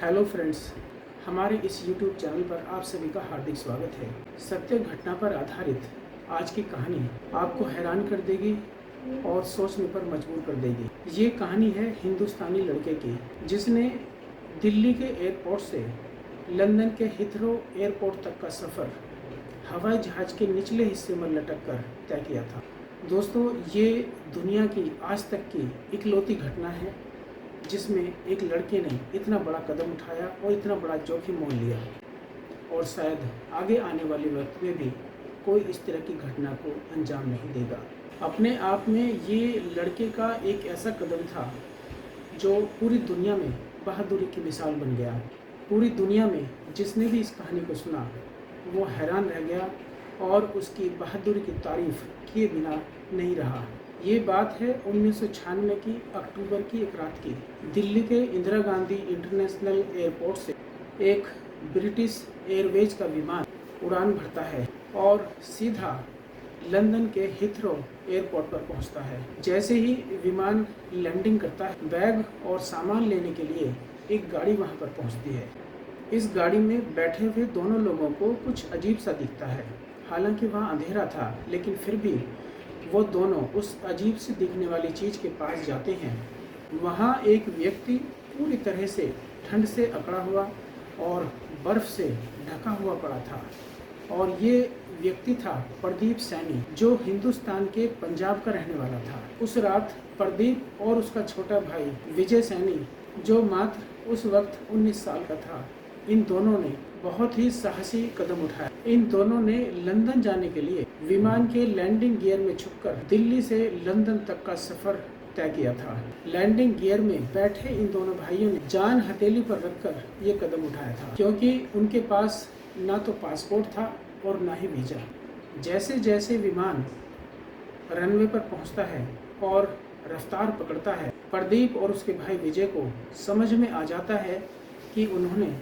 Hello friends, हमारे इस YouTube channel पर आप सभी का हार्दिक स्वागत है। सत्य घटना पर आधारित आज की कहानी आपको हैरान कर देगी और सोचने पर मजबूर कर देगी। ये कहानी है हिंदुस्तानी लड़के की जिसने दिल्ली के एयरपोर्ट से लंदन के हिथरो एयरपोर्ट तक का सफ़र हवाई जहाज़ के निचले हिस्से में लटक कर तय किया था। दोस्तों, ये दुनिया की आज तक की इकलौती घटना है जिसमें एक लड़के ने इतना बड़ा कदम उठाया और इतना बड़ा जोखिम मोल लिया, और शायद आगे आने वाले वक्त में भी कोई इस तरह की घटना को अंजाम नहीं देगा। अपने आप में ये लड़के का एक ऐसा कदम था जो पूरी दुनिया में बहादुरी की मिसाल बन गया। पूरी दुनिया में जिसने भी इस कहानी को सुना वो हैरान रह गया और उसकी बहादुरी की तारीफ किए बिना नहीं रहा। ये बात है 1996 की अक्टूबर की एक रात की। दिल्ली के इंदिरा गांधी इंटरनेशनल एयरपोर्ट से एक ब्रिटिश एयरवेज का विमान उड़ान भरता है और सीधा लंदन के हिथरो एयरपोर्ट पर पहुंचता है। जैसे ही विमान लैंडिंग करता है, बैग और सामान लेने के लिए एक गाड़ी वहां पर पहुंचती है। इस गाड़ी में बैठे हुए दोनों लोगों को कुछ अजीब सा दिखता है। हालांकि वहाँ अंधेरा था, लेकिन फिर भी वो दोनों उस अजीब से दिखने वाली चीज़ के पास जाते हैं। वहाँ एक व्यक्ति पूरी तरह से ठंड से अकड़ा हुआ और बर्फ़ से ढका हुआ पड़ा था, और ये व्यक्ति था प्रदीप सैनी, जो हिंदुस्तान के पंजाब का रहने वाला था। उस रात प्रदीप और उसका छोटा भाई विजय सैनी, जो मात्र उस वक्त 19 साल का था, इन दोनों ने बहुत ही साहसी कदम उठाया। इन दोनों ने लंदन जाने के लिए विमान के लैंडिंग गियर में छुपकर दिल्ली से लंदन तक का सफर तय किया था। लैंडिंग गियर में बैठे इन दोनों भाइयों ने जान हथेली पर रखकर ये कदम उठाया था, क्योंकि उनके पास ना तो पासपोर्ट था और ना ही वीजा। जैसे जैसे विमान रनवे पर पहुंचता है और रफ्तार पकड़ता है, प्रदीप और उसके भाई विजय को समझ में आ जाता है कि उन्होंने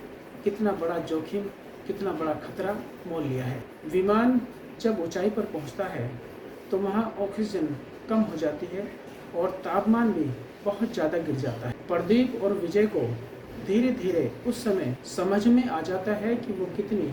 कितना बड़ा जोखिम, कितना बड़ा खतरा मोल लिया है। विमान जब ऊंचाई पर पहुंचता है तो वहां ऑक्सीजन कम हो जाती है और तापमान भी बहुत ज़्यादा गिर जाता है। प्रदीप और विजय को धीरे धीरे उस समय समझ में आ जाता है कि वो कितनी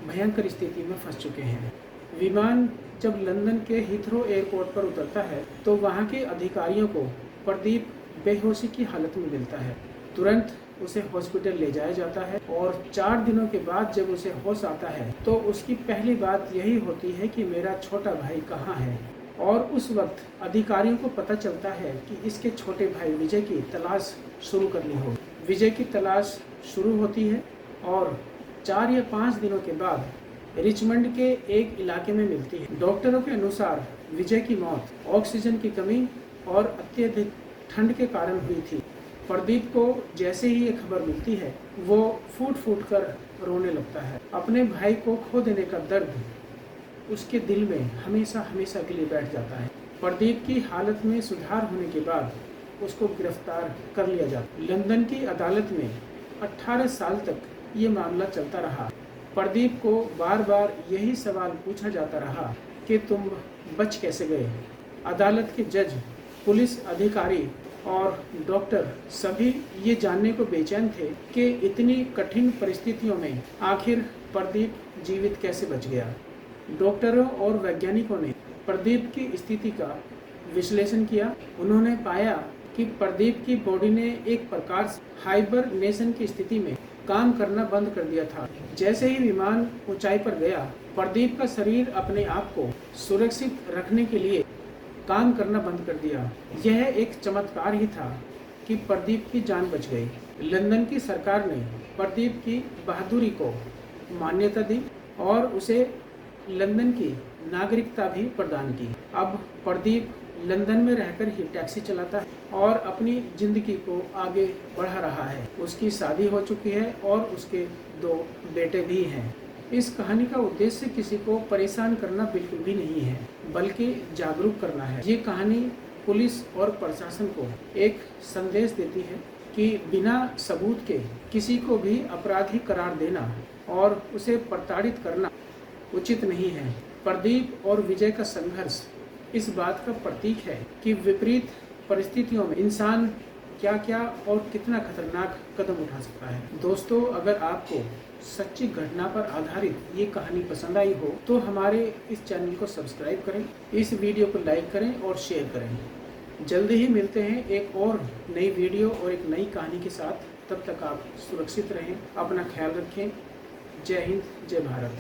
भयंकर स्थिति में फंस चुके हैं। विमान जब लंदन के हिथरो एयरपोर्ट पर उतरता है तो वहाँ के अधिकारियों को प्रदीप बेहोशी की हालत में मिलता है। तुरंत उसे हॉस्पिटल ले जाया जाता है, और 4 दिनों के बाद जब उसे होश आता है तो उसकी पहली बात यही होती है कि मेरा छोटा भाई कहाँ है। और उस वक्त अधिकारियों को पता चलता है कि इसके छोटे भाई विजय की तलाश शुरू करनी होगी। विजय की तलाश शुरू होती है और 4 या 5 दिनों के बाद रिचमंड के एक इलाके में मिलती है। डॉक्टरों के अनुसार विजय की मौत ऑक्सीजन की कमी और अत्यधिक ठंड के कारण हुई थी। प्रदीप को जैसे ही ये खबर मिलती है वो फूट फूट कर रोने लगता है। अपने भाई को खो देने का दर्द उसके दिल में हमेशा हमेशा के लिए बैठ जाता है। प्रदीप की हालत में सुधार होने के बाद उसको गिरफ्तार कर लिया जाता है। लंदन की अदालत में 18 साल तक ये मामला चलता रहा। प्रदीप को बार बार यही सवाल पूछा जाता रहा कि तुम बच कैसे गए। अदालत के जज, पुलिस अधिकारी और डॉक्टर सभी ये जानने को बेचैन थे कि इतनी कठिन परिस्थितियों में आखिर प्रदीप जीवित कैसे बच गया। डॉक्टरों और वैज्ञानिकों ने प्रदीप की स्थिति का विश्लेषण किया। उन्होंने पाया कि प्रदीप की बॉडी ने एक प्रकार से हाइबरनेशन की स्थिति में काम करना बंद कर दिया था। जैसे ही विमान ऊंचाई पर गया, प्रदीप का शरीर अपने आप को सुरक्षित रखने के लिए काम करना बंद कर दिया। यह एक चमत्कार ही था कि प्रदीप की जान बच गई। लंदन की सरकार ने प्रदीप की बहादुरी को मान्यता दी और उसे लंदन की नागरिकता भी प्रदान की। अब प्रदीप लंदन में रहकर ही टैक्सी चलाता है और अपनी जिंदगी को आगे बढ़ा रहा है। उसकी शादी हो चुकी है और उसके 2 बेटे भी हैं। इस कहानी का उद्देश्य किसी को परेशान करना बिल्कुल भी नहीं है, बल्कि जागरूक करना है। ये कहानी पुलिस और प्रशासन को एक संदेश देती है कि बिना सबूत के किसी को भी अपराधी करार देना और उसे प्रताड़ित करना उचित नहीं है। प्रदीप और विजय का संघर्ष इस बात का प्रतीक है कि विपरीत परिस्थितियों में इंसान क्या क्या और कितना खतरनाक कदम उठा सकता है। दोस्तों, अगर आपको सच्ची घटना पर आधारित ये कहानी पसंद आई हो तो हमारे इस चैनल को सब्सक्राइब करें, इस वीडियो को लाइक करें और शेयर करें। जल्दी ही मिलते हैं एक और नई वीडियो और एक नई कहानी के साथ। तब तक आप सुरक्षित रहें, अपना ख्याल रखें। जय हिंद, जय भारत।